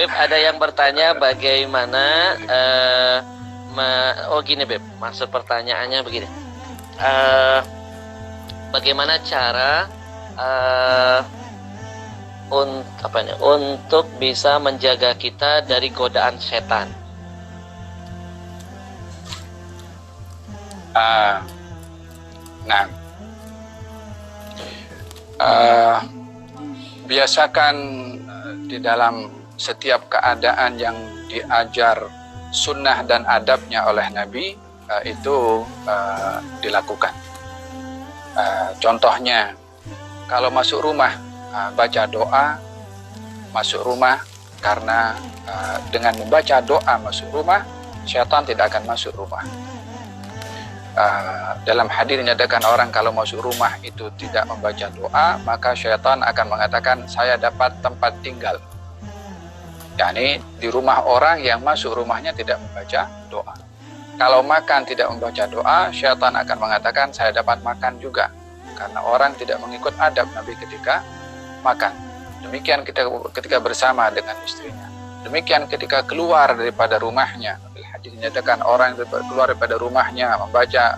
Beb, ada yang bertanya bagaimana gini Beb, maksud pertanyaannya begini. Bagaimana cara untuk bisa menjaga kita dari godaan setan? Biasakan di dalam setiap keadaan yang diajar sunnah dan adabnya oleh Nabi itu dilakukan. Contohnya, kalau masuk rumah baca doa masuk rumah, karena dengan membaca doa masuk rumah, syaitan tidak akan masuk rumah. Dalam hadis dinyatakan orang kalau masuk rumah itu tidak membaca doa, maka syaitan akan mengatakan saya dapat tempat tinggal. yakni di rumah orang yang masuk rumahnya tidak membaca doa. Kalau makan tidak membaca doa, syaitan akan mengatakan saya dapat makan juga, karena orang tidak mengikut adab Nabi ketika makan. Demikian ketika bersama dengan istrinya. Demikian ketika keluar daripada rumahnya. Hadis dinyatakan orang yang keluar daripada rumahnya membaca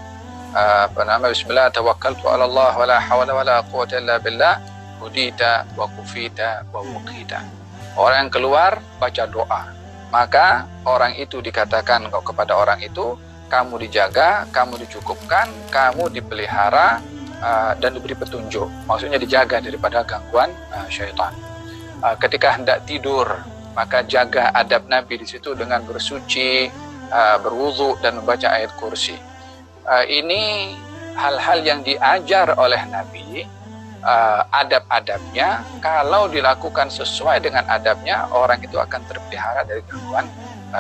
Bismillah tawakkaltu ala Allah wala hawla wala quwwata illa billah hudita wa kufita wa wuqita. Orang yang keluar baca doa, maka orang itu dikatakan kepada orang itu, kamu dijaga, kamu dicukupkan, kamu dipelihara dan diberi petunjuk. Maksudnya dijaga daripada gangguan syaitan. Ketika hendak tidur, maka jaga adab Nabi di situ dengan bersuci, berwudu dan membaca ayat kursi. Ini hal-hal yang diajar oleh Nabi, adab-adabnya. Kalau dilakukan sesuai dengan adabnya, orang itu akan terpelihara dari gangguan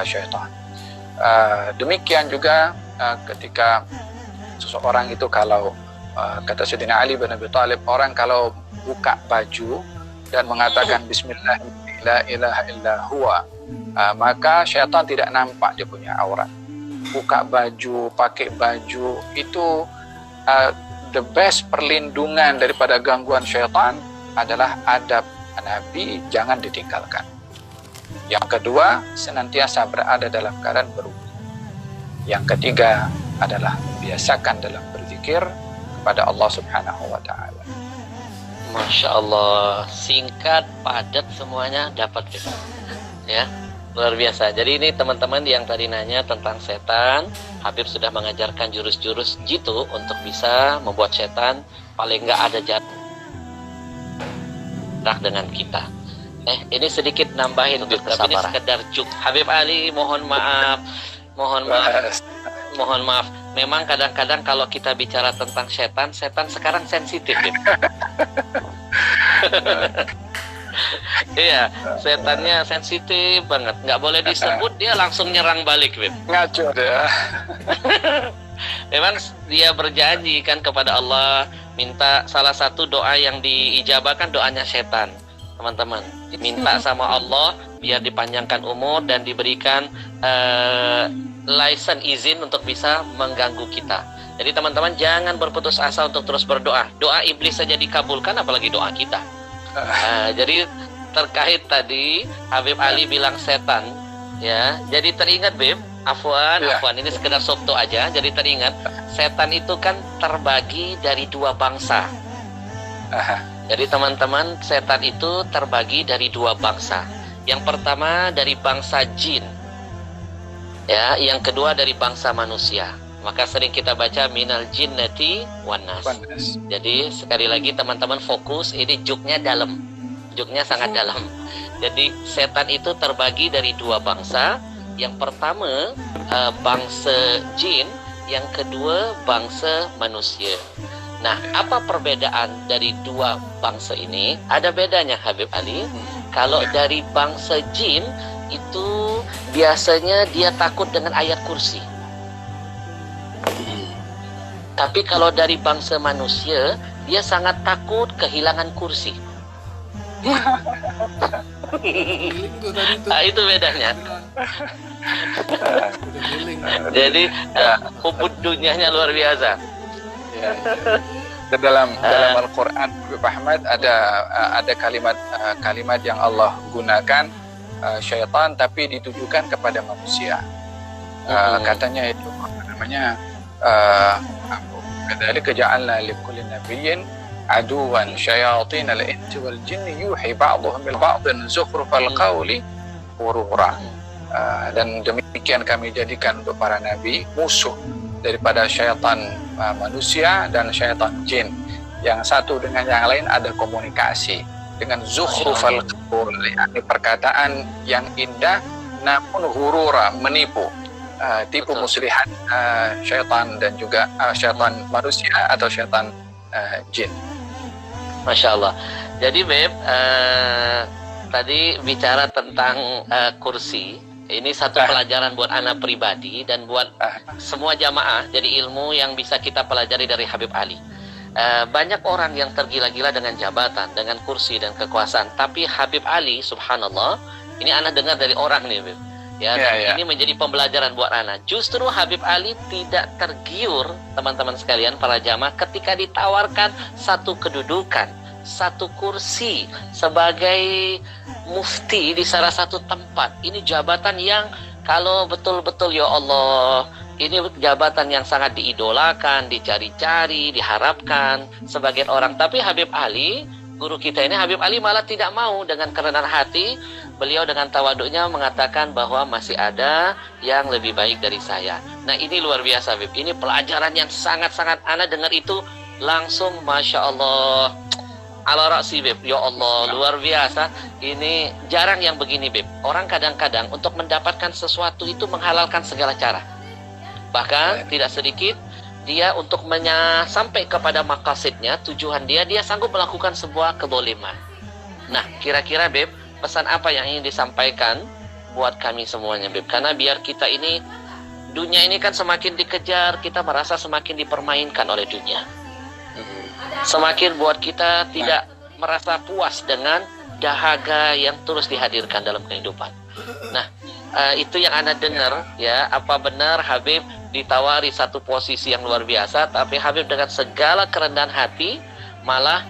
syaitan. Demikian juga ketika seseorang itu kalau kata Sayyidina Ali bin Abi Thalib, orang kalau buka baju dan mengatakan Bismillah la ilaha illa huwa, maka syaitan tidak nampak dia punya aurat. Buka baju, pakai baju, itu the best perlindungan daripada gangguan syaitan adalah adab Nabi, jangan ditinggalkan. Yang kedua, senantiasa berada dalam keadaan berwudu. Yang ketiga adalah biasakan dalam berzikir kepada Allah Subhanahu wa taala. Masya Allah, singkat, padat, semuanya dapat kita. Ya, luar biasa. Jadi ini teman-teman yang tadi nanya tentang setan, Habib sudah mengajarkan jurus-jurus jitu untuk bisa membuat setan paling nggak ada jarak dengan kita. Ini sedikit nambahin untuk tapi ini sekedar juk. Habib Ali, mohon maaf. Memang kadang-kadang kalau kita bicara tentang setan sekarang sensitif. Iya, setannya sensitif banget. Nggak boleh disebut, dia langsung nyerang balik, Bib. Ngaco dia. Memang dia berjanji kan kepada Allah, minta salah satu doa yang diijabahkan doanya setan. Teman-teman, minta sama Allah biar dipanjangkan umur dan diberikan license, izin untuk bisa mengganggu kita. Jadi teman-teman jangan berputus asa untuk terus berdoa. Doa iblis saja dikabulkan, apalagi doa kita. Jadi terkait tadi Habib Ali bilang setan, ya. Jadi teringat, Bib, afwan, ini sekedar sopto aja. Jadi teringat setan itu kan terbagi dari dua bangsa. Jadi teman-teman, setan itu terbagi dari dua bangsa. Yang pertama dari bangsa jin, ya. Yang kedua dari bangsa manusia. Maka sering kita baca minal jinnati wan nas. Jadi sekali lagi teman-teman fokus, ini juknya dalam. Juknya sangat dalam. Jadi setan itu terbagi dari dua bangsa. Yang pertama bangsa jin, yang kedua bangsa manusia. Nah, apa perbedaan dari dua bangsa ini? Ada bedanya, Habib Ali. Kalau dari bangsa jin itu biasanya dia takut dengan ayat kursi. Tapi kalau dari bangsa manusia, dia sangat takut kehilangan kursi. Nah, itu bedanya. Jadi hubud dunianya luar biasa. Dalam Al-Quran, Pak Ahmad, ada kalimat yang Allah gunakan, syaitan tapi ditujukan kepada manusia. Katanya itu apa namanya, kadzalika ja'alna likulli nabiyyin aduwan syayatin al-insi wal jinni yuhi ba'dhum bil ba'dhin zukhrufal qawli ghurura. Dan demikian kami jadikan untuk para nabi musuh daripada syaitan manusia dan syaitan jin. Yang satu dengan yang lain ada komunikasi dengan zukhrufal qawl, yakni perkataan yang indah namun ghurura, menipu, tipu muslihat syaitan dan juga syaitan manusia atau syaitan jin. Masya Allah. Jadi Beb, tadi bicara tentang kursi. Ini satu pelajaran buat anak pribadi dan buat semua jamaah. Jadi ilmu yang bisa kita pelajari dari Habib Ali. Banyak orang yang tergila-gila dengan jabatan, dengan kursi dan kekuasaan. Tapi Habib Ali, subhanallah, ini anak dengar dari orang nih, Beb. Ini menjadi pembelajaran buat anak. Justru Habib Ali tidak tergiur, teman-teman sekalian, para jamaah, ketika ditawarkan satu kedudukan, satu kursi sebagai mufti di salah satu tempat. Ini jabatan yang kalau betul-betul ya Allah, ini jabatan yang sangat diidolakan, dicari-cari, diharapkan sebagian orang. Tapi Habib Ali, guru kita ini, Habib Ali malah tidak mau. Dengan kerendahan hati, beliau dengan tawaduknya mengatakan bahwa masih ada yang lebih baik dari saya. Nah, ini luar biasa, Habib. Ini pelajaran yang sangat-sangat anak dengar itu langsung Masya Allah, ala raksi, Beb. Ya Allah, luar biasa. Ini jarang yang begini, Beb. Orang kadang-kadang untuk mendapatkan sesuatu itu menghalalkan segala cara. Bahkan tidak sedikit dia untuk sampai kepada maqasidnya, tujuan dia sanggup melakukan sebuah kezaliman. Nah, kira-kira Beb, pesan apa yang ingin disampaikan buat kami semuanya, Beb? Karena biar kita ini, dunia ini kan semakin dikejar, kita merasa semakin dipermainkan oleh dunia. Semakin buat kita tidak merasa puas dengan dahaga yang terus dihadirkan dalam kehidupan. Nah, itu yang Anda dengar, ya. Apa benar Habib ditawari satu posisi yang luar biasa, tapi Habib dengan segala kerendahan hati malah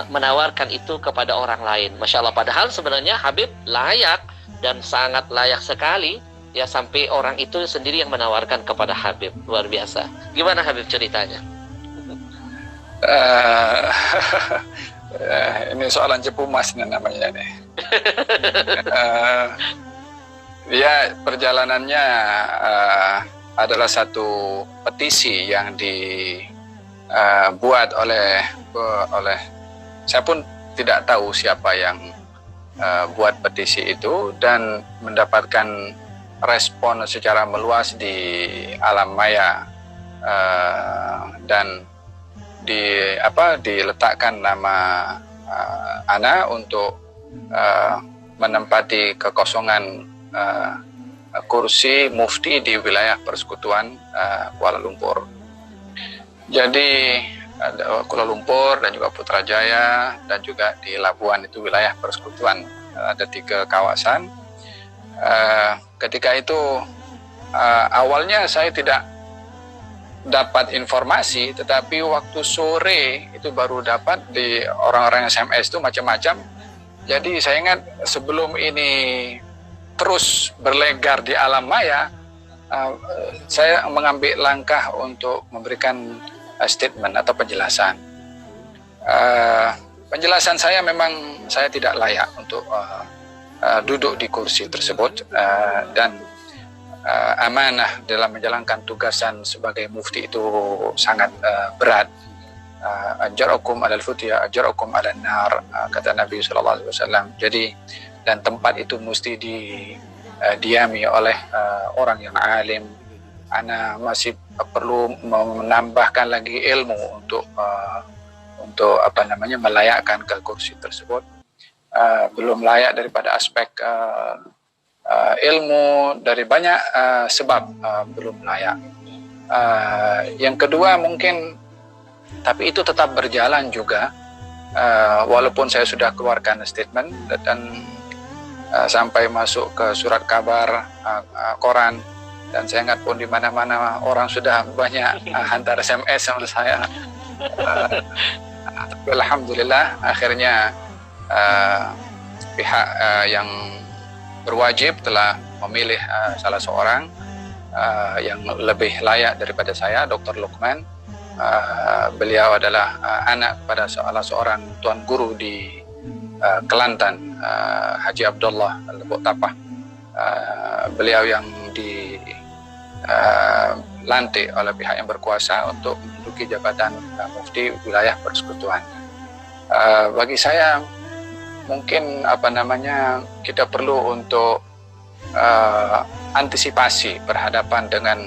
menawarkan itu kepada orang lain. Masya Allah, padahal sebenarnya Habib layak dan sangat layak sekali, ya, sampai orang itu sendiri yang menawarkan kepada Habib. Luar biasa. Gimana Habib ceritanya? Ini soalan cepu mas namanya nih. Ya, perjalanannya adalah satu petisi yang dibuat oleh saya pun tidak tahu siapa yang buat petisi itu, dan mendapatkan respon secara meluas di alam maya, dan diletakkan nama Ana untuk menempati kekosongan kursi mufti di wilayah Persekutuan Kuala Lumpur. Jadi ada Kuala Lumpur dan juga Putrajaya dan juga di Labuan, itu wilayah Persekutuan. Ada 3 kawasan. Ketika itu awalnya saya tidak dapat informasi, tetapi waktu sore itu baru dapat di orang-orang SMS itu macam-macam. Jadi saya ingat sebelum ini terus berlegar di alam maya, saya mengambil langkah untuk memberikan statement atau penjelasan. Penjelasan saya memang saya tidak layak untuk duduk di kursi tersebut, dan amanah dalam menjalankan tugasan sebagai mufti itu sangat berat. Ajarakum alal futya, ajarakum alal nar, kata Nabi SAW. Jadi, dan tempat itu mesti didiami oleh orang yang alim. Ana masih perlu menambahkan lagi ilmu untuk melayakkan ke kursi tersebut. Belum layak daripada aspek ilmu, dari banyak sebab belum layak. Yang kedua mungkin, tapi itu tetap berjalan juga, walaupun saya sudah keluarkan statement dan sampai masuk ke surat kabar, koran, dan saya ingat pun di mana-mana orang sudah banyak hantar SMS sama saya. Tapi alhamdulillah akhirnya pihak yang berwajib telah memilih salah seorang yang lebih layak daripada saya, Dr. Luqman. Beliau adalah anak pada salah seorang tuan guru di Kelantan, Haji Abdullah Lebok Tapah. Beliau yang dilantik oleh pihak yang berkuasa untuk menduduki jabatan mufti wilayah persekutuan. Bagi saya mungkin kita perlu untuk antisipasi berhadapan dengan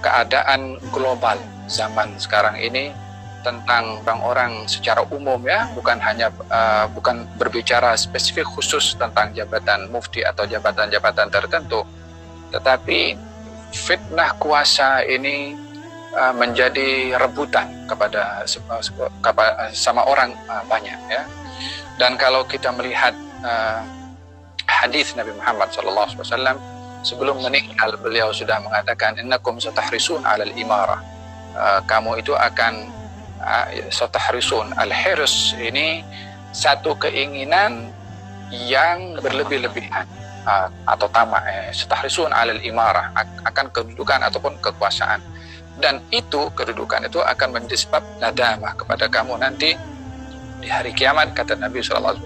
keadaan global zaman sekarang ini tentang orang-orang secara umum, ya, bukan berbicara spesifik khusus tentang jabatan mufti atau jabatan-jabatan tertentu, tetapi fitnah kuasa ini menjadi rebutan kepada sama orang banyak, ya. Dan kalau kita melihat hadis Nabi Muhammad SAW sebelum meninggal, beliau sudah mengatakan, innakum satahrisun 'alal imarah. Kamu itu akan satahrisun. Al-hirs ini satu keinginan yang berlebih-lebihan atau tamak. Satahrisun 'alal imarah, akan kedudukan ataupun kekuasaan. Dan itu kedudukan itu akan menjadi sebab nadamah kepada kamu nanti di hari kiamat, kata Nabi SAW.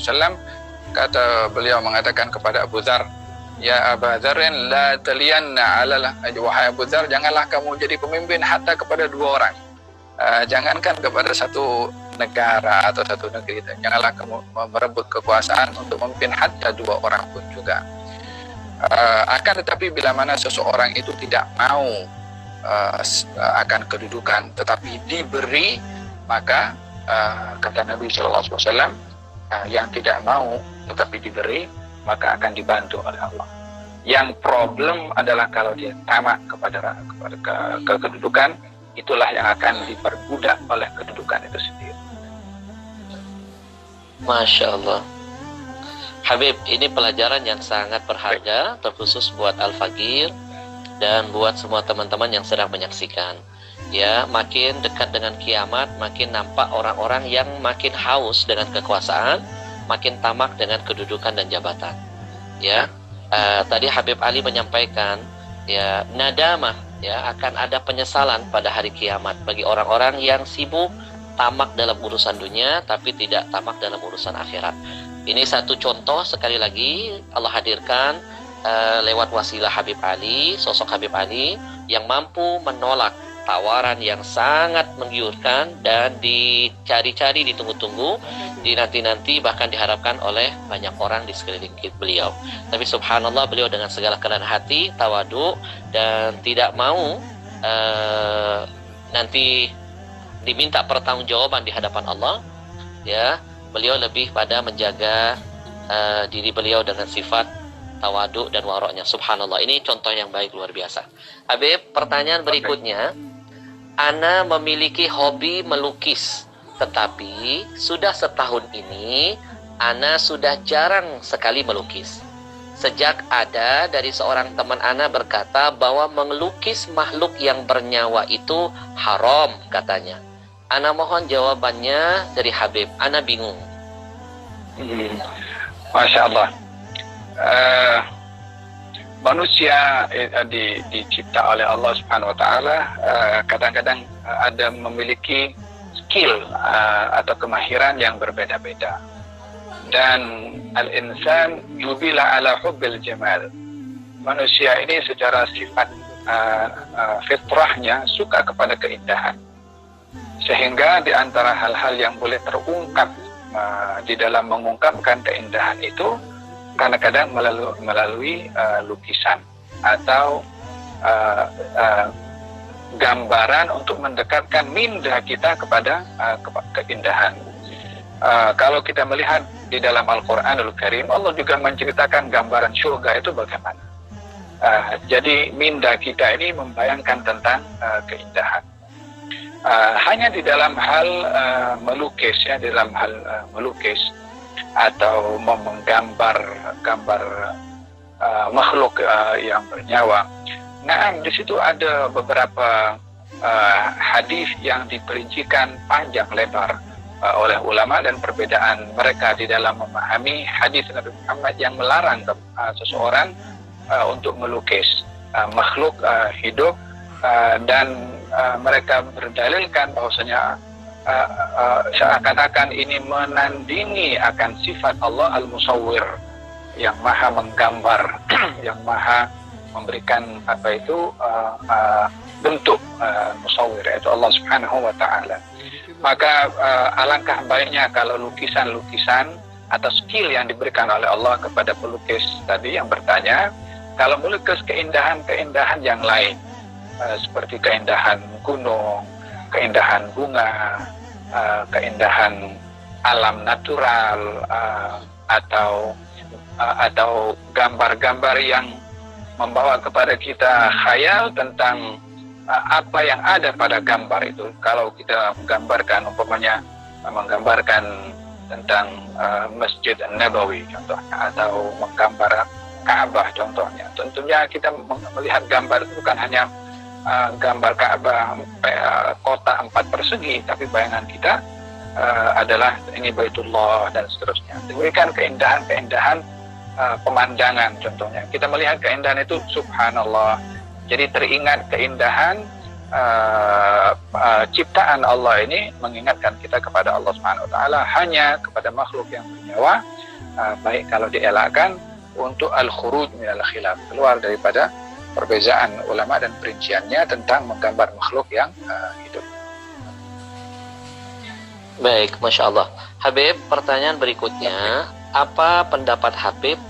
Kata beliau mengatakan kepada Abu Dzar, ya Abu Dzarrin la taliyanna ala, wahai Abu Dzar, janganlah kamu jadi pemimpin hatta kepada dua orang. Jangankan kepada satu negara atau satu negeri, janganlah kamu merebut kekuasaan untuk memimpin hatta dua orang pun juga. Akan tetapi bila mana seseorang itu tidak mau akan kedudukan tetapi diberi, maka kata Nabi SAW, yang tidak mau tetapi diberi maka akan dibantu oleh Allah. Yang problem adalah kalau dia tamak kepada kedudukan, itulah yang akan diperbudak oleh kedudukan itu sendiri. Masya Allah. Habib, ini pelajaran yang sangat berharga, terkhusus buat Al-Faqir dan buat semua teman-teman yang sedang menyaksikan. Ya, makin dekat dengan kiamat, makin nampak orang-orang yang makin haus dengan kekuasaan, makin tamak dengan kedudukan dan jabatan. Ya, tadi Habib Ali menyampaikan, ya, nadamah, ya, akan ada penyesalan pada hari kiamat bagi orang-orang yang sibuk tamak dalam urusan dunia tapi tidak tamak dalam urusan akhirat. Ini satu contoh, sekali lagi Allah hadirkan lewat wasilah Habib Ali, sosok Habib Ali yang mampu menolak tawaran yang sangat menggiurkan dan dicari-cari, ditunggu-tunggu, dinanti-nanti, bahkan diharapkan oleh banyak orang di sekeliling beliau. Tapi subhanallah, beliau dengan segala kerendahan hati, tawadu, dan tidak mau nanti diminta pertanggungjawaban di hadapan Allah. Ya, beliau lebih pada menjaga diri beliau dengan sifat tawadu dan waroknya. Subhanallah, ini contoh yang baik, luar biasa. Habib, pertanyaan berikutnya, Ana memiliki hobi melukis, tetapi sudah setahun ini Ana sudah jarang sekali melukis. Sejak ada dari seorang teman Ana berkata bahwa melukis makhluk yang bernyawa itu haram katanya. Ana mohon jawabannya dari Habib. Ana bingung. Masya Allah. Manusia dicipta oleh Allah Subhanahu Wa Taala, kadang-kadang ada memiliki skill atau kemahiran yang berbeda-beda. Dan al-insan yubila ala hubbil jamal. Manusia ini secara sifat fitrahnya suka kepada keindahan. Sehingga di antara hal-hal yang boleh terungkap di dalam mengungkapkan keindahan itu, kadang-kadang melalui lukisan atau gambaran untuk mendekatkan minda kita kepada keindahan. Kalau kita melihat di dalam Al-Quranul Karim, Allah juga menceritakan gambaran surga itu bagaimana. Jadi minda kita ini membayangkan tentang keindahan. Hanya di dalam hal melukis, ya, di dalam hal melukis atau menggambar makhluk yang bernyawa. Nah, di situ ada beberapa hadis yang diperincikan panjang lebar oleh ulama dan perbedaan mereka di dalam memahami hadis Nabi Muhammad yang melarang seseorang untuk melukis makhluk hidup, dan mereka berdalilkan bahwasanya seakan-akan ini menandingi akan sifat Allah al-musawwir, yang maha menggambar, yang maha memberikan bentuk musawwir, yaitu Allah Subhanahu wa taala. Maka alangkah baiknya kalau lukisan-lukisan atau skill yang diberikan oleh Allah kepada pelukis tadi yang bertanya, kalau melukis keindahan-keindahan yang lain, seperti keindahan gunung, keindahan bunga, keindahan alam natural, atau gambar-gambar yang membawa kepada kita khayal tentang apa yang ada pada gambar itu. Kalau kita menggambarkan, umpamanya menggambarkan tentang Masjid Nabawi contohnya, atau menggambar Ka'bah contohnya, tentunya kita melihat gambar itu bukan hanya gambar Ka'bah kota 4 persegi, tapi bayangan kita adalah ini Baitullah dan seterusnya. Diberikan keindahan-keindahan pemandangan contohnya. Kita melihat keindahan itu subhanallah. Jadi teringat keindahan ciptaan Allah ini, mengingatkan kita kepada Allah Subhanahu wa taala, hanya kepada makhluk yang bernyawa baik kalau dielakkan untuk al-khuruj minal khilaf, keluar daripada perbezaan ulama dan perinciannya tentang menggambar makhluk yang hidup. Baik, Masya Allah. Habib, pertanyaan berikutnya, apa pendapat Habib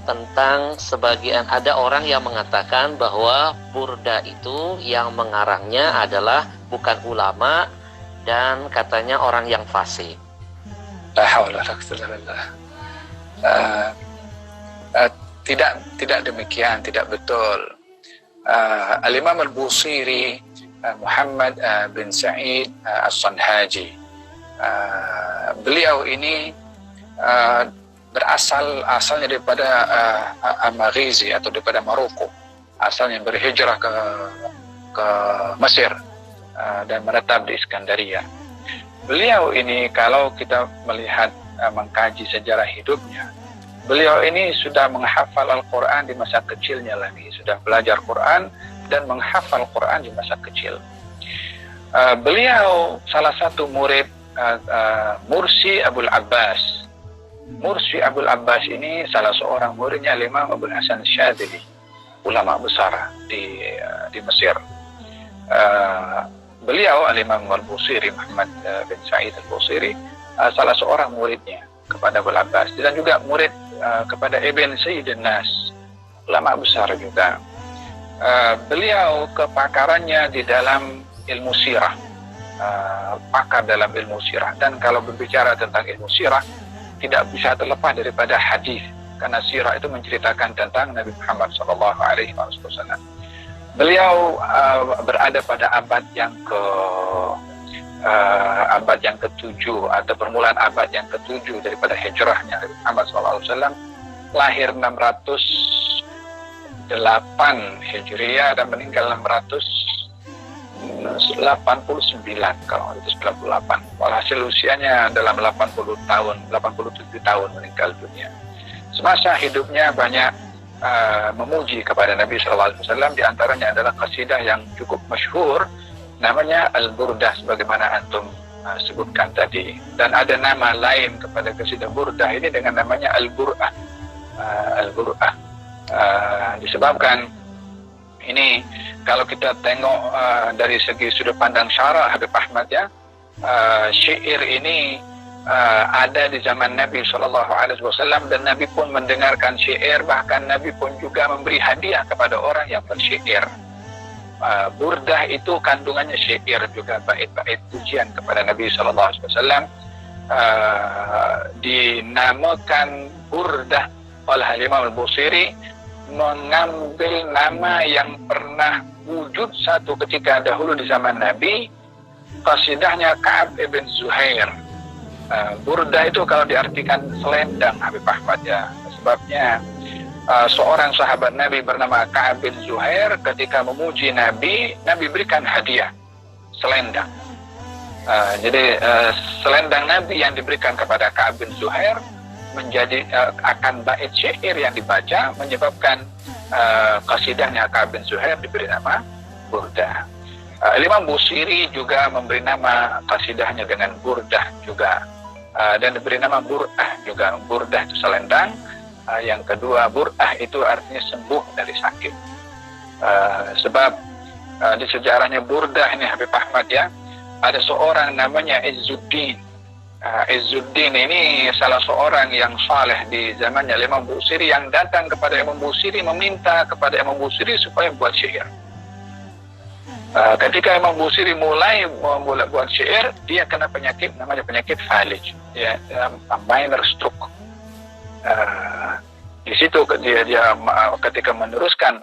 tentang sebagian ada orang yang mengatakan bahwa burda itu yang mengarangnya adalah bukan ulama dan katanya orang yang fasik? La haula wala quwwata illa billah. Tidak demikian, tidak betul. Al-Imam Al-Busiri, Muhammad bin Sa'id As-Sanhaji, beliau ini asalnya daripada Maghizi atau daripada Maroko, asalnya berhijrah ke Mesir dan menetap di Iskandaria. Beliau ini kalau kita melihat mengkaji sejarah hidupnya, beliau ini sudah menghafal Al-Quran di masa kecilnya lagi, sudah belajar Quran dan menghafal Quran di masa kecil. Beliau salah satu murid Mursi Abul Abbas. Mursi Abul Abbas ini salah seorang muridnya Imam Abul Hasan Syadzili, ulama besar di Mesir. Beliau Al-Imam Al-Busiri, Muhammad bin Sa'id Al-Busiri, salah seorang muridnya kepada Abul Abbas, dan juga murid kepada Ibn Sayyidin Nas, ulama besar juga. Beliau kepakarannya di dalam ilmu sirah, pakar dalam ilmu sirah, dan kalau berbicara tentang ilmu sirah tidak bisa terlepas daripada hadis, karena sirah itu menceritakan tentang Nabi Muhammad SAW. Beliau berada pada abad yang ke-7 atau permulaan abad yang ke-7 daripada hijrahnya Nabi Muhammad SAW, lahir 608 Hijriah dan meninggal 689 kalau itu 98. Walhasil usianya dalam 87 tahun meninggal dunia. Semasa hidupnya banyak memuji kepada Nabi SAW. Di antaranya adalah qasidah yang cukup masyhur, namanya Al-Burdah, sebagaimana antum sebutkan tadi. Dan ada nama lain kepada qasidah Burdah ini dengan namanya Al-Bur'ah. Al-Bur'ah disebabkan ini, kalau kita tengok dari segi sudut pandang syarah Habib Ahmad ya, syair ini ada di zaman Nabi SAW, dan Nabi pun mendengarkan syair, bahkan Nabi pun juga memberi hadiah kepada orang yang bersyair. Burdah itu kandungannya syair juga, bait-bait pujian kepada Nabi SAW. Dinamakan Burdah oleh Imam Al-Busiri, mengambil nama yang pernah wujud satu ketika dahulu di zaman Nabi, qasidahnya Ka'ab ibn Zuhair. Burdah itu kalau diartikan selendang Habib Ahmad ya, sebabnya seorang sahabat Nabi bernama Ka'ab bin Zuhair ketika memuji Nabi, Nabi berikan hadiah selendang. Jadi selendang Nabi yang diberikan kepada Ka'ab bin Zuhair menjadi akan bait syair yang dibaca menyebabkan qasidahnya Ka'ab bin Zuhair diberi nama Burdah. Imam Busiri juga memberi nama qasidahnya dengan Burdah juga, dan diberi nama Bur'ah juga. Burdah itu selendang, yang kedua Bur'ah itu artinya sembuh dari sakit. Sebab di sejarahnya Burdah ini Habib Ahmad ya, ada seorang namanya Izzuddin. Izzuddin ini salah seorang yang saleh di zamannya Imam Busiri, yang datang kepada Imam Busiri meminta kepada Imam Busiri supaya buat syair. Ketika Imam Busiri mulai buat syair, dia kena penyakit namanya penyakit falij, ya, minor stroke. Di situ dia ketika meneruskan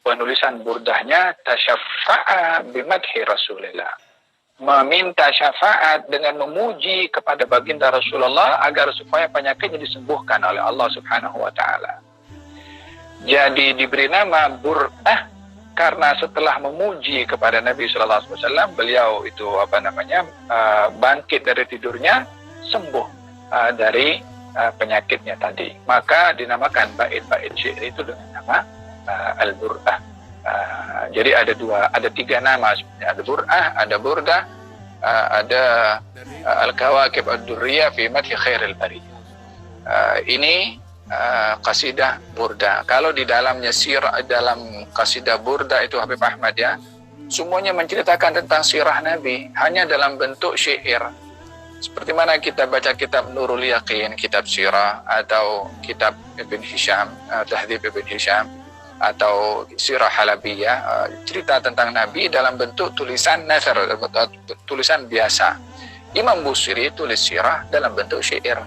penulisan burdahnya, tasyaffa'a bimadhi Rasulillah, meminta syafaat dengan memuji kepada baginda Rasulullah agar supaya penyakitnya disembuhkan oleh Allah Subhanahu wa taala. Jadi diberi nama Bur'ah karena setelah memuji kepada Nabi sallallahu alaihi wasallam, beliau itu bangkit dari tidurnya, sembuh dari penyakitnya tadi. Maka dinamakan bait-bait syair itu dengan nama Al-Bur'ah. Jadi ada tiga nama sebenarnya. Ada Bur'ah, ada Burdah, ada Al-Kawakib Ad-Durriyah fi Madhi Khairil Bariyah. Ini qasidah Burdah. Kalau di dalamnya dalam qasidah Burdah itu Habib Ahmad ya, semuanya menceritakan tentang sirah Nabi, hanya dalam bentuk syair. Seperti mana kita baca kitab Nurul Yaqin, kitab sirah, atau kitab Ibn Hisham, Tahdhib Ibn Hisham, atau sirah Halabiyah, cerita tentang Nabi dalam bentuk tulisan nasr, tulisan biasa. Imam Busiri tulis sirah dalam bentuk syair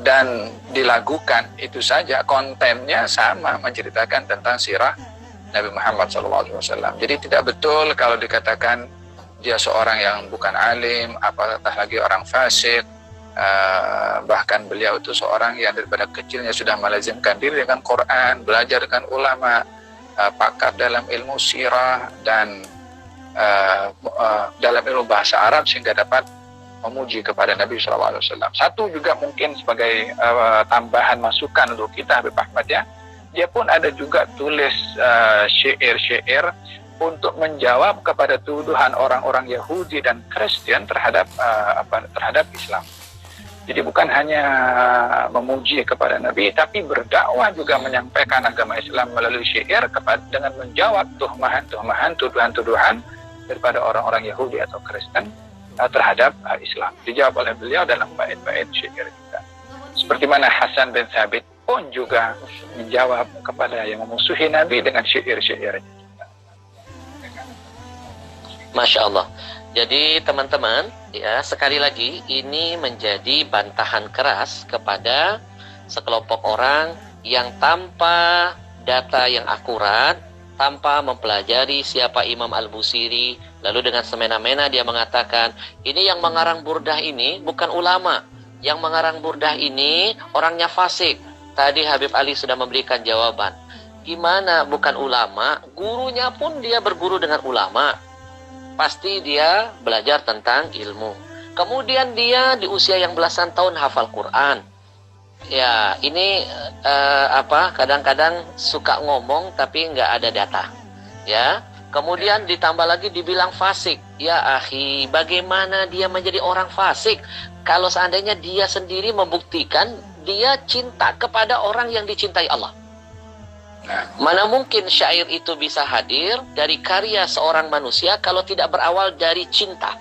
dan dilagukan, itu saja, kontennya sama, menceritakan tentang sirah Nabi Muhammad SAW. Jadi tidak betul kalau dikatakan dia seorang yang bukan alim, apatah lagi orang fasik. Bahkan beliau itu seorang yang daripada kecilnya sudah melazimkan diri dengan Quran, belajar dengan ulama, pakar dalam ilmu sirah dan dalam ilmu bahasa Arab sehingga dapat memuji kepada Nabi SAW. Satu juga mungkin sebagai tambahan masukan untuk kita Habib Ahmad ya, dia pun ada juga tulis syair-syair untuk menjawab kepada tuduhan orang-orang Yahudi dan Kristen terhadap Islam. Jadi bukan hanya memuji kepada Nabi, tapi berdakwah juga menyampaikan agama Islam melalui syair dengan menjawab tuduhan-tuduhan daripada orang-orang Yahudi atau Kristen terhadap Islam. Dijawab oleh beliau dalam bait-bait syair juga. Seperti mana Hasan bin Thabit pun juga menjawab kepada yang memusuhi Nabi dengan syair-syairnya. Masya Allah. Jadi teman-teman, ya, sekali lagi ini menjadi bantahan keras kepada sekelompok orang yang tanpa data yang akurat, tanpa mempelajari siapa Imam Al-Busiri, lalu dengan semena-mena dia mengatakan, ini yang mengarang burdah ini bukan ulama, yang mengarang burdah ini orangnya fasik. Tadi Habib Ali sudah memberikan jawaban. Gimana bukan ulama? Gurunya pun dia berguru dengan ulama. Pasti dia belajar tentang ilmu. Kemudian dia di usia yang belasan tahun hafal Quran. Ya, ini kadang-kadang suka ngomong tapi nggak ada data. Ya, kemudian ditambah lagi dibilang fasik. Ya akhi, bagaimana dia menjadi orang fasik kalau seandainya dia sendiri membuktikan dia cinta kepada orang yang dicintai Allah? Mana mungkin syair itu bisa hadir dari karya seorang manusia kalau tidak berawal dari cinta.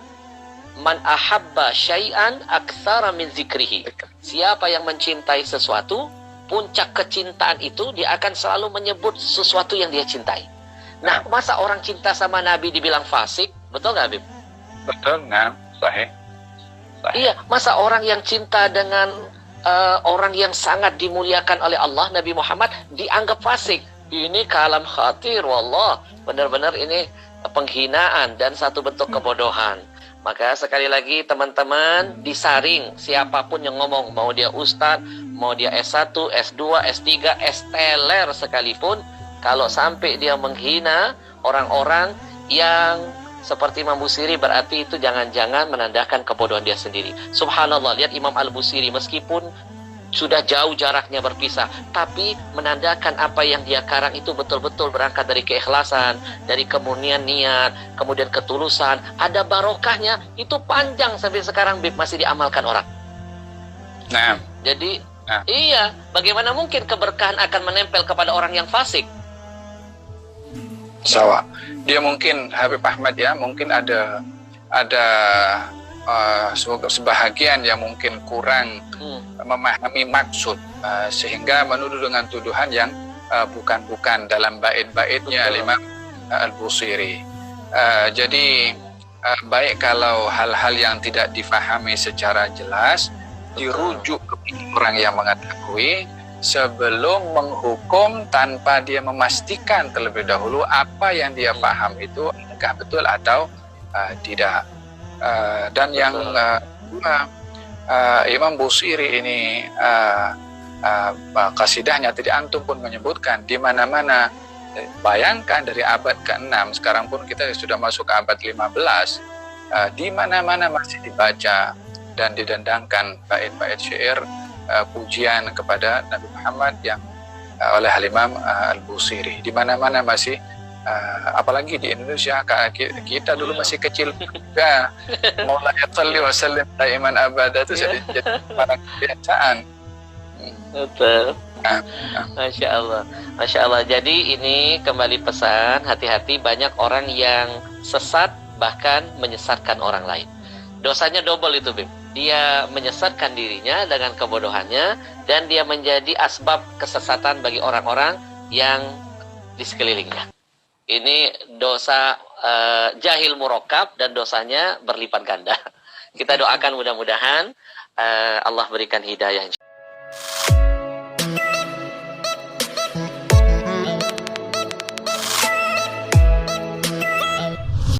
Man ahabba syai'an aktsara min zikrihi. Siapa yang mencintai sesuatu, puncak kecintaan itu dia akan selalu menyebut sesuatu yang dia cintai. Nah, masa orang cinta sama Nabi dibilang fasik? Betul nggak, Habib? Betul, nah, sahih. Iya, masa orang yang cinta dengan orang yang sangat dimuliakan oleh Allah, Nabi Muhammad, dianggap fasik? Ini kalam khatir, wallah. Benar-benar ini penghinaan dan satu bentuk kebodohan. Maka sekali lagi teman-teman, disaring siapapun yang ngomong, mau dia ustadz, mau dia S1, S2, S3, S-teler sekalipun, kalau sampai dia menghina orang-orang yang seperti Imam Busiri, berarti itu jangan-jangan menandakan kebodohan dia sendiri. Subhanallah, lihat Imam Al-Busiri, meskipun sudah jauh jaraknya berpisah, tapi menandakan apa yang dia karang itu betul-betul berangkat dari keikhlasan, dari kemurnian niat, kemudian ketulusan, ada barokahnya, itu panjang sampai sekarang masih diamalkan orang. Nah, jadi iya, bagaimana mungkin keberkahan akan menempel kepada orang yang fasik? Sawa. Dia mungkin Habib Ahmad ya, mungkin ada sebahagian yang mungkin kurang memahami maksud, sehingga menuduh dengan tuduhan yang bukan-bukan dalam bait-baitnya Imam Al-Busiri. Jadi baik kalau hal-hal yang tidak difahami secara jelas dirujuk ke orang yang mengetahui sebelum menghukum tanpa dia memastikan terlebih dahulu apa yang dia paham itu apakah betul atau tidak. Dan yang kedua, Imam Busiri ini kasidahnya tadi antum pun menyebutkan di mana-mana. Bayangkan dari abad ke-6, sekarang pun kita sudah masuk ke abad 15, di mana-mana masih dibaca dan didendangkan bait-bait syair pujian kepada Nabi Muhammad yang oleh Imam Al-Busiri. Di mana-mana masih apalagi di Indonesia, kita dulu masih kecil juga, Maulana shalli wa sallim daiman abada itu jadi barang kebiasaan. Betul. Masya Allah, Masya Allah. Jadi ini kembali pesan, hati-hati, banyak orang yang sesat bahkan menyesatkan orang lain. Dosanya double itu, Bim. Dia menyesatkan dirinya dengan kebodohannya, dan dia menjadi asbab kesesatan bagi orang-orang yang di sekelilingnya. Ini dosa jahil murakkab, dan dosanya berlipat ganda. Kita doakan mudah-mudahan Allah berikan hidayah.